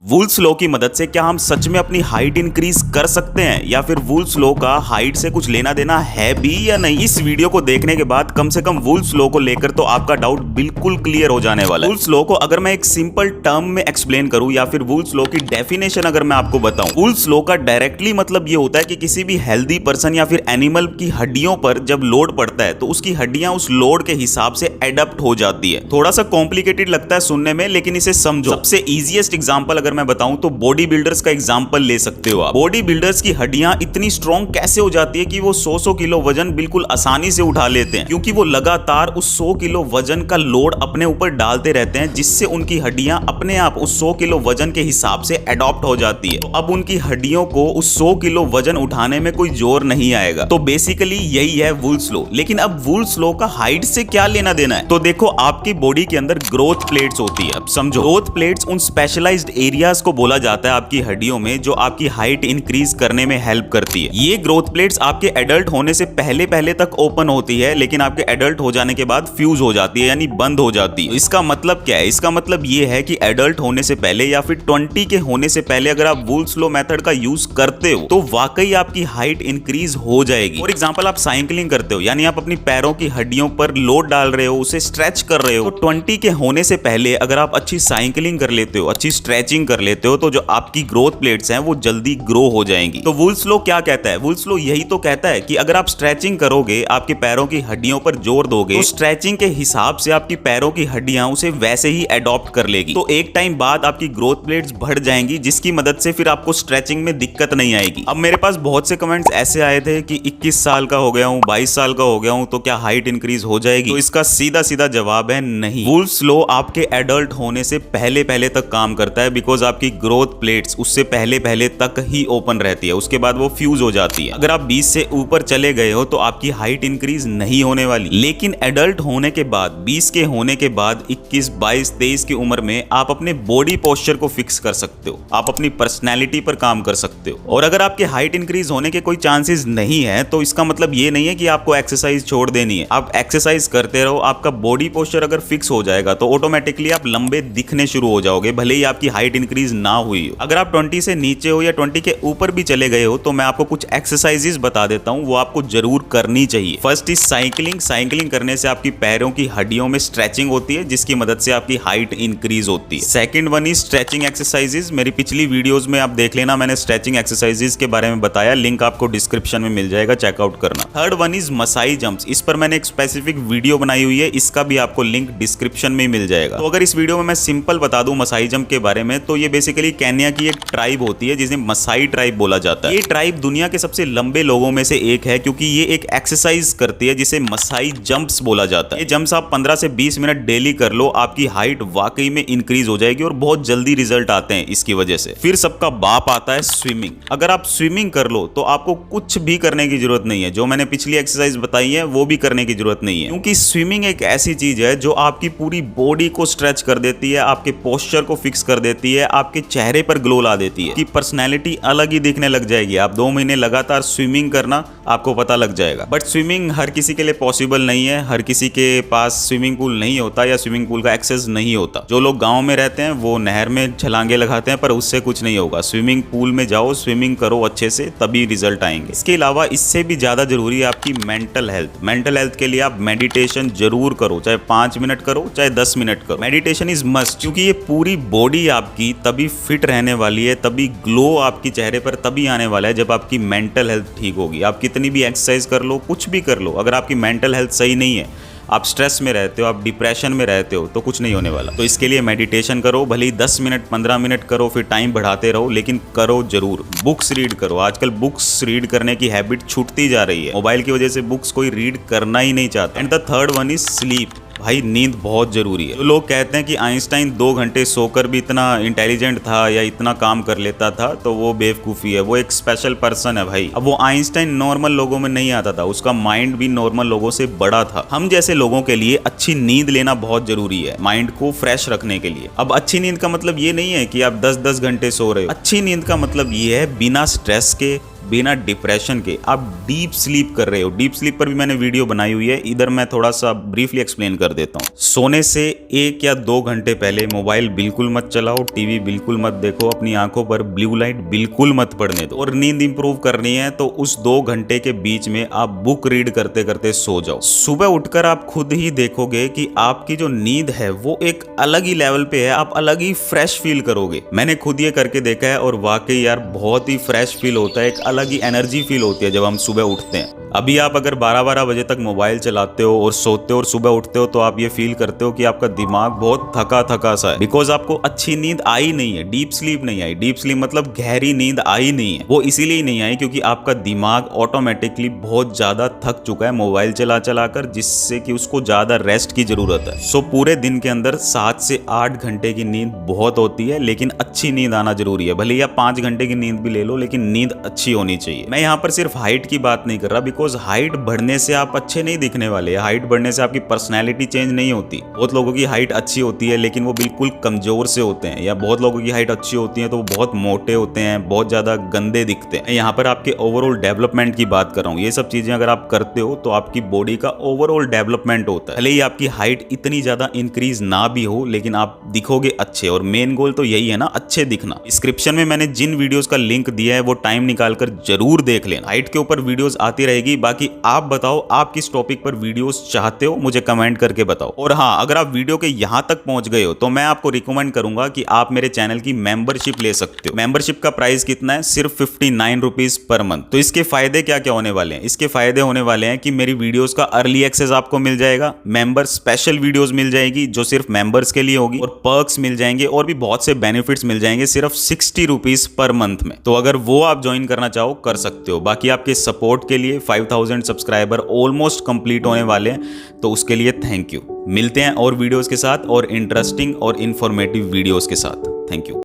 Wolves law की मदद से क्या हम सच में अपनी हाइट इंक्रीज कर सकते हैं या फिर वुल्स लॉ का हाइट से कुछ लेना देना है भी या नहीं। इस वीडियो को देखने के बाद कम से कम वुल्स लॉ को लेकर तो आपका डाउट बिल्कुल क्लियर हो जाने वाला है। वुल्स लॉ को अगर मैं एक सिंपल टर्म में एक्सप्लेन करूं या फिर वुल्स लॉ की डेफिनेशन अगर मैं आपको बताऊं, वुल्स लॉ का डायरेक्टली मतलब ये होता है कि किसी भी हेल्दी पर्सन या फिर एनिमल की हड्डियों पर जब लोड पड़ता है तो उसकी हड्डियां उस लोड के हिसाब से एडप्ट हो जाती है। थोड़ा सा कॉम्प्लिकेटेड लगता है सुनने में, लेकिन इसे समझो। सबसे इजीएस्ट एग्जांपल अगर मैं बताऊं तो बॉडी बिल्डर्स का एग्जांपल ले सकते हो आप। बॉडी बिल्डर्स की हड्डियां इतनी स्ट्रॉन्ग कैसे हो जाती है कि वो 100-100 किलो वजन बिल्कुल आसानी से उठा लेते हैं, क्योंकि वो लगातार उस 100 किलो वजन का लोड अपने ऊपर डालते रहते हैं, जिससे उनकी हड्डियां अपने आप उस 100 किलो वजन के हिसाब से अडॉप्ट हो जाती है। तो अब उनकी हड्डियों को उस 100 किलो वजन उठाने में कोई जोर नहीं आएगा। तो बेसिकली यही है वुल्स लॉ। लेकिन अब वुल्स लॉ का हाइट से क्या लेना देना है? तो देखो, आपकी बॉडी के अंदर ग्रोथ प्लेट्स होती है। अब समझो, ग्रोथ प्लेट्स उन स्पेशलाइज्ड एरियाज को बोला जाता है आपकी हड्डियों में जो आपकी हाइट इंक्रीज करने में हेल्प करती है। ये ग्रोथ प्लेट्स आपके एडल्ट होने से पहले पहले तक ओपन होती है, लेकिन आपके एडल्ट हो जाने के बाद फ्यूज हो जाती है, यानी बंद हो जाती है। इसका मतलब क्या है? इसका मतलब ये है कि एडल्ट होने से पहले या फिर 20 के होने से पहले अगर आप वुल्स लॉ मेथड का यूज करते हो तो वाकई आपकी हाइट इंक्रीज हो जाएगी। फॉर एग्जांपल, आप साइकिलिंग करते हो, यानी आप अपनी पैरों की हड्डियों पर लोड डाल रहे हो, उसे स्ट्रेच कर रहे हो। तो 20 के होने से पहले अगर आप अच्छी साइकिलिंग कर लेते हो, अच्छी स्ट्रेचिंग कर लेते हो, तो जो आपकी ग्रोथ प्लेट्स हैं वो जल्दी ग्रो हो जाएंगी। तो वुल्स लॉ क्या कहता है? वुल्स लॉ यही तो कहता है कि अगर आप स्ट्रेचिंग करोगे, आपके पैरों की हड्डियों पर जोर दोगे, तो स्ट्रेचिंग के हिसाब से आपकी पैरों की हड्डियां उसे वैसे ही अडॉप्ट कर लेगी। तो एक टाइम बाद आपकी ग्रोथ प्लेट्स बढ़ जाएंगी, जिसकी मदद से फिर आपको स्ट्रेचिंग में दिक्कत नहीं आएगी। अब मेरे पास बहुत से कमेंट्स ऐसे आए थे कि 21 साल का हो गया हूं, 22 साल का हो गया हूं, तो क्या हाइट इंक्रीज हो जाएगी? तो इसका सीधा सीधा जवाब है नहीं। वुल्स लॉ आपके एडल्ट होने से पहले पहले तक काम करता है, बिकॉज आपकी ग्रोथ प्लेट्स उससे पहले पहले तक ही ओपन रहती है, उसके बाद वो फ्यूज हो जाती है। अगर आप 20 से ऊपर चले गए हो तो आपकी हाइट इंक्रीज नहीं होने वाली। लेकिन एडल्ट होने के बाद, 20 के होने के बाद 21, 22, 23 की उम्र में आप अपने बॉडी पोस्चर को फिक्स कर सकते हो, आप अपनी पर्सनैलिटी पर काम कर सकते हो। और अगर आपके हाइट इंक्रीज होने के कोई चांसेस नहीं है तो इसका मतलब ये नहीं है कि आपको एक्सरसाइज छोड़ देनी है। आप एक्सरसाइज करते रहो, आपका बॉडी पोस्चर अगर फिक्स हो जाएगा तो ऑटोमेटिकली आप लंबे दिखने शुरू हो जाओगे, भले ही आपकी हाइट इंक्रीज ना हुई हो। अगर आप 20 से नीचे हो या 20 के ऊपर भी चले गए हो तो मैं आपको कुछ एक्सरसाइजेस बता देता हूं, वो आपको जरूर करनी चाहिए। First is cycling. साइकिलिंग करने से आपकी पैरों की हड्डियों में स्ट्रेचिंग होती है, जिसकी मदद से आपकी हाइट इंक्रीज होती है। Second one is stretching exercises. मेरी पिछली वीडियोस में आप देख लेना, मैंने स्ट्रेचिंग एक्सरसाइजेस के बारे में बताया, लिंक आपको डिस्क्रिप्शन में मिल जाएगा, चेकआउट करना। Third one is Maasai jumps. इस पर मैंने एक स्पेसिफिक वीडियो बनाई हुई है, इसका भी आपको लिंक डिस्क्रिप्शन में मिल जाएगा। तो अगर इस वीडियो में मैं सिंपल बता दूं मसाई जंप के बारे में, तो ये बेसिकली केन्या की एक ट्राइब होती है जिसे मसाई ट्राइब बोला जाता है। ये ट्राइब दुनिया के सबसे लंबे लोगों में से एक है, क्योंकि ये एक एक्सरसाइज करती है जिसे मसाई जंप्स बोला जाता है। ये जंप्स आप 15 से 20 मिनट डेली कर लो, आपकी हाइट वाकई में इंक्रीज हो जाएगी और बहुत जल्दी रिजल्ट आते हैं इसकी वजह से। फिर सबका बाप आता है स्विमिंग। अगर आप स्विमिंग कर लो तो आपको कुछ भी करने की जरूरत नहीं है, जो मैंने पिछली एक्सरसाइज बताई है वो भी करने की जरूरत नहीं है, क्योंकि स्विमिंग एक ऐसी चीज है जो आपकी पूरी बॉडी को स्ट्रेच कर देती है, आपके पोस्चर को फिक्स कर देती है, आपके चेहरे पर ग्लो ला देती है, कि पर्सनैलिटी अलग ही दिखने लग जाएगी। आप 2 महीने लगातार स्विमिंग करना, आपको पता लग जाएगा। बट स्विमिंग हर किसी के लिए पॉसिबल नहीं है, हर किसी के पास स्विमिंग पूल नहीं होता या स्विमिंग पूल का एक्सेस नहीं होता। जो लोग गांव में रहते हैं वो नहर में छलांगे लगाते हैं, पर उससे कुछ नहीं होगा। स्विमिंग पूल में जाओ, स्विमिंग करो अच्छे से, तभी रिजल्ट आएंगे। इसके अलावा इससे भी ज्यादा जरूरी है आपकी मेंटल हेल्थ। मेंटल हेल्थ के लिए आप मेडिटेशन जरूर करो, चाहे 5 मिनट करो, चाहे 10 मिनट करो। मेडिटेशन इज मस्ट, क्योंकि ये पूरी बॉडी आपकी तभी फिट रहने वाली है, तभी ग्लो आपके चेहरे पर तभी आने वाला है जब आपकी मेंटल हेल्थ ठीक होगी। आप कितनी भी एक्सरसाइज कर लो, कुछ भी कर लो, अगर आपकी मेंटल हेल्थ सही नहीं है, आप स्ट्रेस में रहते हो, आप डिप्रेशन में रहते हो, तो कुछ नहीं होने वाला। तो इसके लिए मेडिटेशन करो, भले ही 10 मिनट 15 मिनट करो, फिर टाइम बढ़ाते रहो, लेकिन करो जरूर। बुक्स रीड करो। आजकल बुक्स रीड करने की हैबिट छूटती जा रही है, मोबाइल की वजह से बुक्स कोई रीड करना ही नहीं चाहता। And the third one is sleep. भाई, नींद बहुत जरूरी है। तो लोग कहते हैं कि आइंस्टाइन 2 घंटे सोकर भी इतना इंटेलिजेंट था या इतना काम कर लेता था, तो वो बेवकूफ़ी है, वो एक स्पेशल पर्सन है भाई। अब वो आइंस्टाइन नॉर्मल लोगों में नहीं आता था, उसका माइंड भी नॉर्मल लोगों से बड़ा था। हम जैसे लोगों के लिए अच्छी नींद लेना बहुत जरूरी है, माइंड को फ्रेश रखने के लिए। अब अच्छी नींद का मतलब ये नहीं है कि आप 10-10 घंटे सो रहे हो। अच्छी नींद का मतलब ये है बिना स्ट्रेस के, बिना डिप्रेशन के आप डीप स्लीप कर रहे हो। डीप स्लीप पर भी मैंने वीडियो बनाई हुई है, इधर मैं थोड़ा सा ब्रीफली एक्सप्लेन कर देता हूँ। सोने से 1 या 2 घंटे पहले मोबाइल बिल्कुल मत चलाओ, टीवी बिल्कुल मत देखो, अपनी आंखों पर ब्लू लाइट बिल्कुल मत पड़ने दो। और नींद इंप्रूव करनी है तो उस 2 घंटे के बीच में आप बुक रीड करते करते सो जाओ। सुबह उठकर आप खुद ही देखोगे कि आपकी जो नींद है वो एक अलग ही लेवल पे है, आप अलग ही फ्रेश फील करोगे। मैंने खुद ये करके देखा है और वाकई यार बहुत ही फ्रेश फील होता है, एक अलग ही एनर्जी फील होती है जब हम सुबह उठते हैं। अभी आप अगर 12-12 बजे तक मोबाइल चलाते हो और सोते हो और सुबह उठते हो तो आप ये फील करते हो कि आपका दिमाग बहुत थका थका सा है, बिकॉज आपको अच्छी नींद आई नहीं है, डीप स्लीप नहीं आई। डीप स्लीप मतलब गहरी नींद आई नहीं है। वो इसीलिए नहीं आई क्योंकि आपका दिमाग ऑटोमेटिकली बहुत ज्यादा थक चुका है मोबाइल चला चला कर, जिससे कि उसको ज्यादा रेस्ट की जरूरत है। सो पूरे दिन के अंदर 7 से 8 घंटे की नींद बहुत होती है, लेकिन अच्छी नींद आना जरूरी है। भले ही आप 5 घंटे की नींद भी ले लो, लेकिन नींद अच्छी होनी चाहिए। मैं यहाँ पर सिर्फ हाइट की बात नहीं कर रहा, बिकॉज हाइट बढ़ने से आप अच्छे नहीं दिखने वाले। हाइट बढ़ने से आपकी पर्सनैलिटी चेंज नहीं होती। बहुत लोगों की हाइट अच्छी होती है लेकिन वो बिल्कुल कमजोर से होते हैं, या बहुत लोगों की हाइट अच्छी होती है तो वो बहुत मोटे होते हैं, बहुत ज्यादा गंदे दिखते हैं। यहाँ पर आपके ओवरऑल डेवलपमेंट की बात कर रहा हूँ। ये सब चीजें अगर आप करते हो तो आपकी बॉडी का ओवरऑल डेवलपमेंट होता है। भले ही आपकी हाइट इतनी ज्यादा इंक्रीज ना भी हो, लेकिन आप दिखोगे अच्छे, और मेन गोल तो यही है ना, अच्छे दिखना। डिस्क्रिप्शन में मैंने जिन वीडियोस का लिंक दिया है वो टाइम निकालकर जरूर देख लेना। हाइट के ऊपर वीडियोस आती रहेगी। बाकी आप बताओ आप किस टॉपिक पर वीडियोस चाहते हो, मुझे कमेंट करके बताओ। और हाँ, अगर आप वीडियो के यहां तक पहुंच गए हो तो मैं आपको रिकमेंड करूंगा कि आप मेरे चैनल की मेंबरशिप ले सकते हो। मेंबरशिप का प्राइस कितना है? सिर्फ 59 रुपीज पर मंथ। तो इसके फायदे क्या क्या होने वाले हैं? इसके फायदे होने वाले हैं कि मेरी वीडियोस का अर्ली एक्सेस आपको मिल जाएगा, मेंबर स्पेशल वीडियोस मिल जाएगी जो सिर्फ मेंबर्स के लिए होगी, और पर्क्स मिल जाएंगे और भी बहुत से बेनिफिट्स मिल जाएंगे सिर्फ 60 रुपीज पर मंथ में। तो अगर वो आप ज्वाइन करना चाहो कर सकते हो। बाकी आपके सपोर्ट के लिए 5000 सब्सक्राइबर ऑलमोस्ट कंप्लीट होने वाले हैं, तो उसके लिए थैंक यू। मिलते हैं और वीडियोस के साथ, और इंटरेस्टिंग और इंफॉर्मेटिव वीडियोस के साथ। Thank you.